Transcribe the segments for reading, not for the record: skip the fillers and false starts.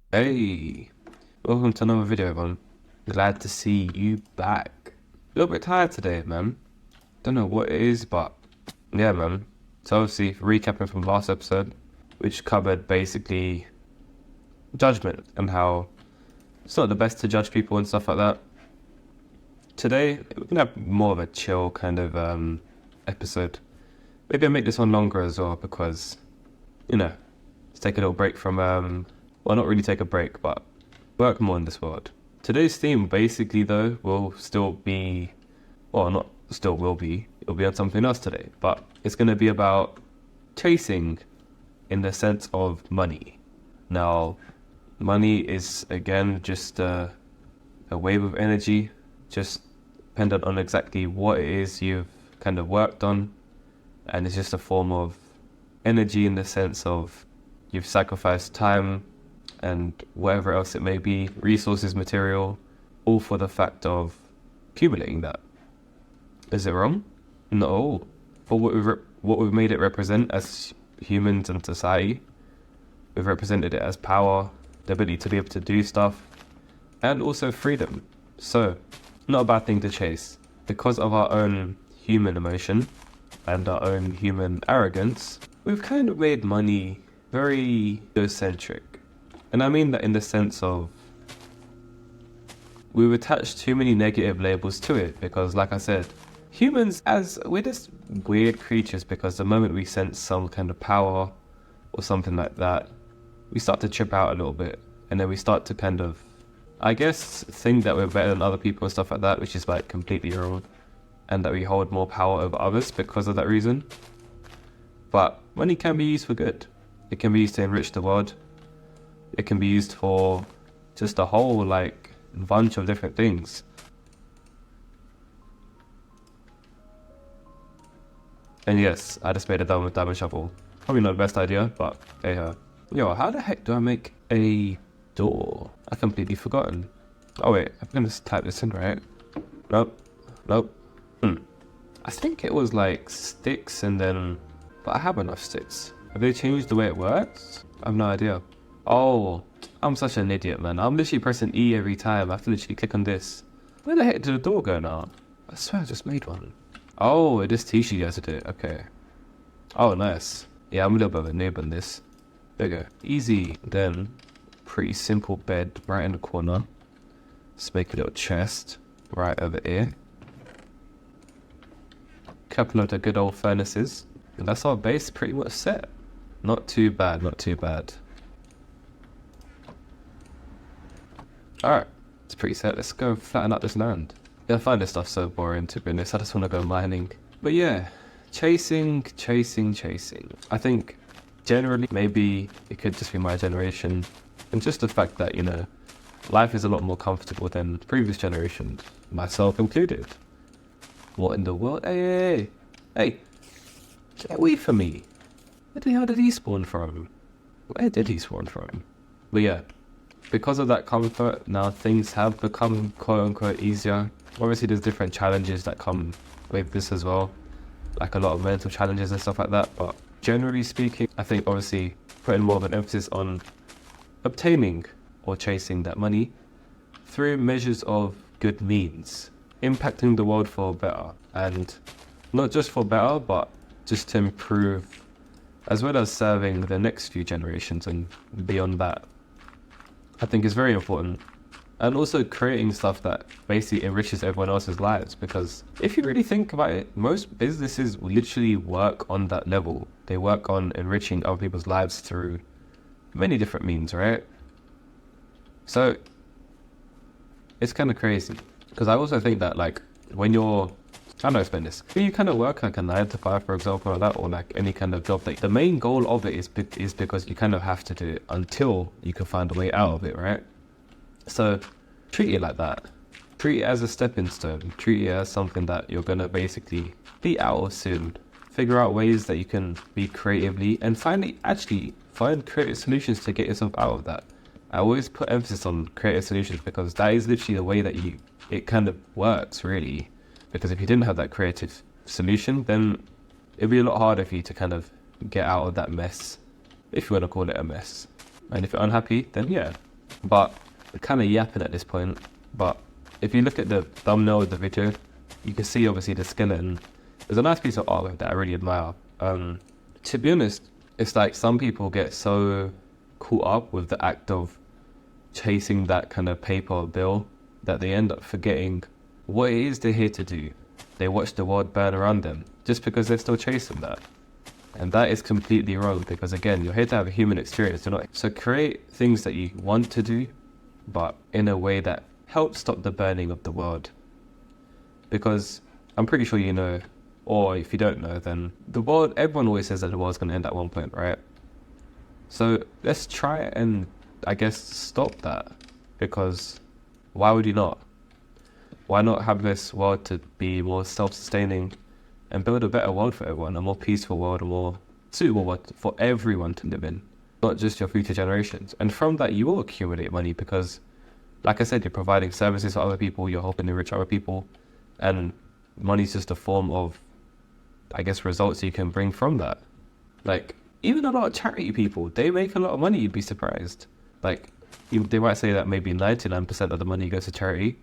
Hey, welcome to another video, everyone. Glad to see you back. A little bit tired today, man. Don't know what it is, but yeah, man. So obviously, recapping from last episode, which covered basically judgment and how it's not the best to judge people and stuff like that. Today, we're gonna have more of a chill kind of episode. Maybe I'll make this one longer as well because, let's take a little break from, well, not really take a break, but work more in this world. Today's theme, basically, though, will still be, well, not still will be, it'll be on something else today, but it's going to be about chasing in the sense of money. Now, money is, again, just a wave of energy, just dependent on exactly what it is you've kind of worked on, and it's just a form of energy in the sense of you've sacrificed time and whatever else it may be, resources, material, all for the fact of accumulating that. Is it wrong? No. For what we've made it represent as humans and society, we've represented it as power, the ability to be able to do stuff, and also freedom. So, not a bad thing to chase. Because of our own human emotion and our own human arrogance, we've kind of made money very egocentric. And I mean that in the sense of we've attached too many negative labels to it because, like I said, humans, as we're just weird creatures, because the moment we sense some kind of power or something like that, we start to trip out a little bit, and then we start to kind of, I guess, think that we're better than other people and stuff like that, which is like completely wrong, and that we hold more power over others because of that reason. But money can be used for good. It can be used to enrich the world. It can be used for just a whole like bunch of different things. And yes, I just made a diamond shovel. Probably not the best idea, but hey, yo, how the heck do I make a door? I completely forgotten. Oh wait, I'm gonna just type this in, right? Nope. I think it was like sticks and then, but I have enough sticks. Have they changed the way it works? I have no idea. Oh, I'm such an idiot, man. I'm literally pressing E every time. I have to literally click on this. Where the heck did the door go now? I swear I just made one. Oh, it just teaches you how to do it. Okay. Oh, nice. Yeah, I'm a little bit of a noob on this. There you go. Easy. Then, pretty simple bed right in the corner. Let's make a little chest right over here. Couple of the good old furnaces. And that's our base pretty much set. Not too bad, not too bad. Alright, it's pretty set. Let's go flatten out this land. Yeah, I find this stuff so boring, to be honest. I just want to go mining. But yeah, chasing. I think generally maybe it could just be my generation. And just the fact that, life is a lot more comfortable than previous generations, myself included. What in the world? Hey, get away from me. Where the hell did he spawn from? Where did he spawn from? But yeah, because of that comfort, now things have become quote-unquote easier. Obviously, there's different challenges that come with this as well, like a lot of mental challenges and stuff like that. But generally speaking, I think obviously putting more of an emphasis on obtaining or chasing that money through measures of good means, impacting the world for better, and not just for better, but just to improve, as well as serving the next few generations and beyond that. I think is very important. And also creating stuff that basically enriches everyone else's lives, because if you really think about it, most businesses literally work on that level. They work on enriching other people's lives through many different means, right? So it's kind of crazy, because I also think that like when you're, how do I explain this? When you kind of work like a 9 to 5, for example, or that, or like any kind of job, like the main goal of it is because you kind of have to do it until you can find a way out of it, right? So treat it like that. Treat it as a stepping stone. Treat it as something that you're gonna basically be out of soon. Figure out ways that you can be creatively and actually find creative solutions to get yourself out of that. I always put emphasis on creative solutions because that is literally the way that it kind of works, really. Because if you didn't have that creative solution, then it'd be a lot harder for you to kind of get out of that mess, if you want to call it a mess. And if you're unhappy, then yeah, but kind of yapping at this point. But if you look at the thumbnail of the video, you can see obviously the skeleton. There's a nice piece of artwork that I really admire. To be honest, it's like some people get so caught up with the act of chasing that kind of paper or bill that they end up forgetting what it is they're here to do. They watch the world burn around them just because they're still chasing that. And that is completely wrong, because again, you're here to have a human experience. You're not. So create things that you want to do, but in a way that helps stop the burning of the world. Because I'm pretty sure you know, or if you don't know, then the world, everyone always says that the world's going to end at one point, right? So let's try and, I guess, stop that. Because why would you not? Why not have this world to be more self-sustaining and build a better world for everyone, a more peaceful world, a more suitable world for everyone to live in, not just your future generations. And from that, you will accumulate money because, like I said, you're providing services for other people, you're helping enrich other people, and money's just a form of, I guess, results you can bring from that. Like, even a lot of charity people, they make a lot of money, you'd be surprised. Like, they might say that maybe 99% of the money goes to charity.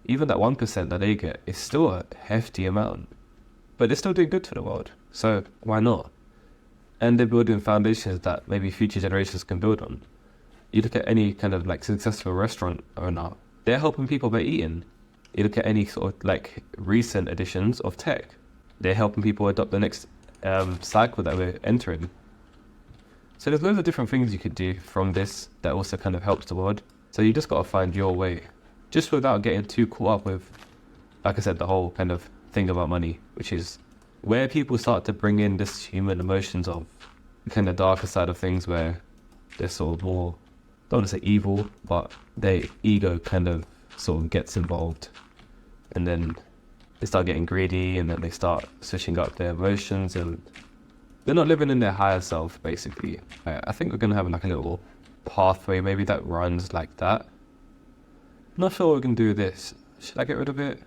Even that 1% that they get is still a hefty amount. But they're still doing good for the world, so why not? And they're building foundations that maybe future generations can build on. You look at any kind of like successful restaurant owner, they're helping people by eating. You look at any sort of like recent additions of tech, they're helping people adopt the next cycle that we're entering. So there's loads of different things you could do from this that also kind of helps the world. So you just got to find your way, just without getting too caught up with, like I said, the whole kind of thing about money, which is where people start to bring in this human emotions of the kind of darker side of things, where they're sort of more, don't want to say evil, but their ego kind of sort of gets involved, and then they start getting greedy, and then they start switching up their emotions, and they're not living in their higher self, basically. I think we're gonna have like a little pathway maybe that runs like that. Not sure what we can do with this. Should I get rid of it?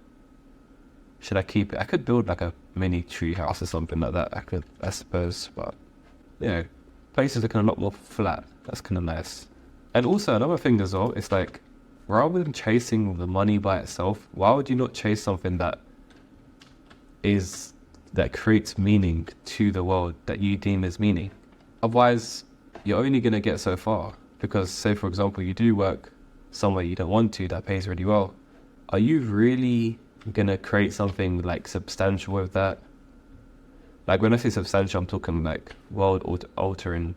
Should I keep it? I could build like a mini tree house or something like that. I suppose, but you know, places looking a lot more flat. That's kind of nice. And also another thing as well, it's like, rather than chasing the money by itself, why would you not chase something that creates meaning to the world, that you deem as meaning? Otherwise, you're only gonna get so far. Because say for example, you do work somewhere you don't want to that pays really well. Are you really gonna create something like substantial with that? Like when I say substantial, I'm talking like world altering.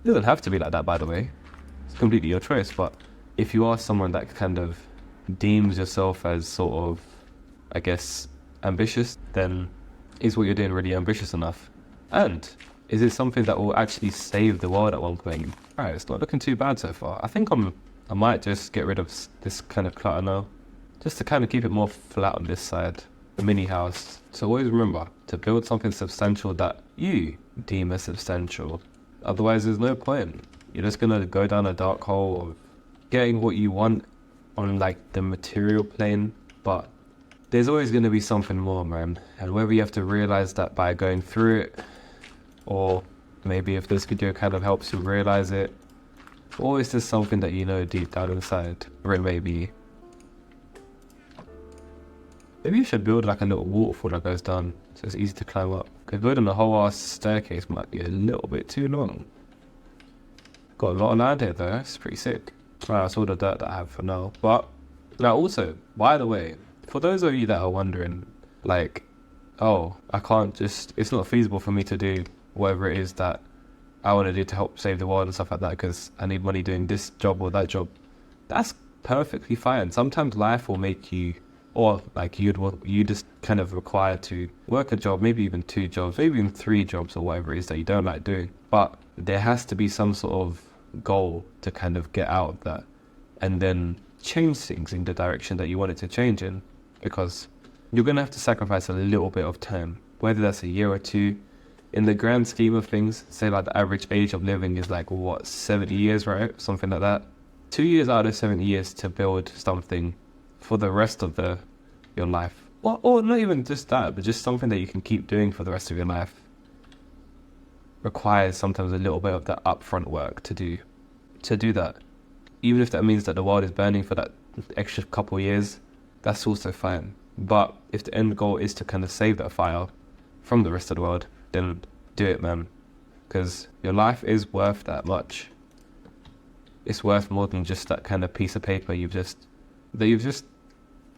It doesn't have to be like that, by the way. It's completely your choice. But if you are someone that kind of deems yourself as sort of, I guess, ambitious, then is what you're doing really ambitious enough? And is it something that will actually save the world at one point? Alright, it's not looking too bad so far. I think I might just get rid of this kind of clutter now, just to kind of keep it more flat on this side, the mini house. So always remember to build something substantial that you deem as substantial. Otherwise there's no point. You're just gonna go down a dark hole of getting what you want on like the material plane, but there's always gonna be something more, man. And whether you have to realize that by going through it, or maybe if this video kind of helps you realize it, or is this something that you know deep down inside, or it may be. Maybe you should build like a little waterfall that goes down so it's easy to climb up. Because building a whole ass staircase might be a little bit too long. Got a lot of land here though, it's pretty sick. Right, that's all the dirt that I have for now. But now also, by the way, for those of you that are wondering, like, oh, it's not feasible for me to do whatever it is that I want to do to help save the world and stuff like that because I need money doing this job or that job. That's perfectly fine. Sometimes life will make you, or like you just kind of require to work a job, maybe even 2 jobs, maybe even 3 jobs or whatever it is that you don't like doing. But there has to be some sort of goal to kind of get out of that and then change things in the direction that you want it to change in, because you're going to have to sacrifice a little bit of time, whether that's a year or 2. In the grand scheme of things, say like the average age of living is like, what, 70 years, right? Something like that. 2 years out of 70 years to build something for the rest of your life. Or not even just that, but just something that you can keep doing for the rest of your life requires sometimes a little bit of that upfront work to do that. even if that means that the world is burning for that extra couple years, that's also fine. But if the end goal is to kind of save that fire from the rest of the world, then do it, man. Because your life is worth that much. It's worth more than just that kind of piece of paper you've just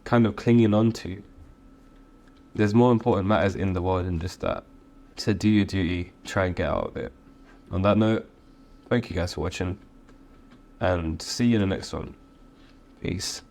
kind of clinging on to. There's more important matters in the world than just that. So do your duty, try and get out of it. On that note, thank you guys for watching, and see you in the next one. Peace.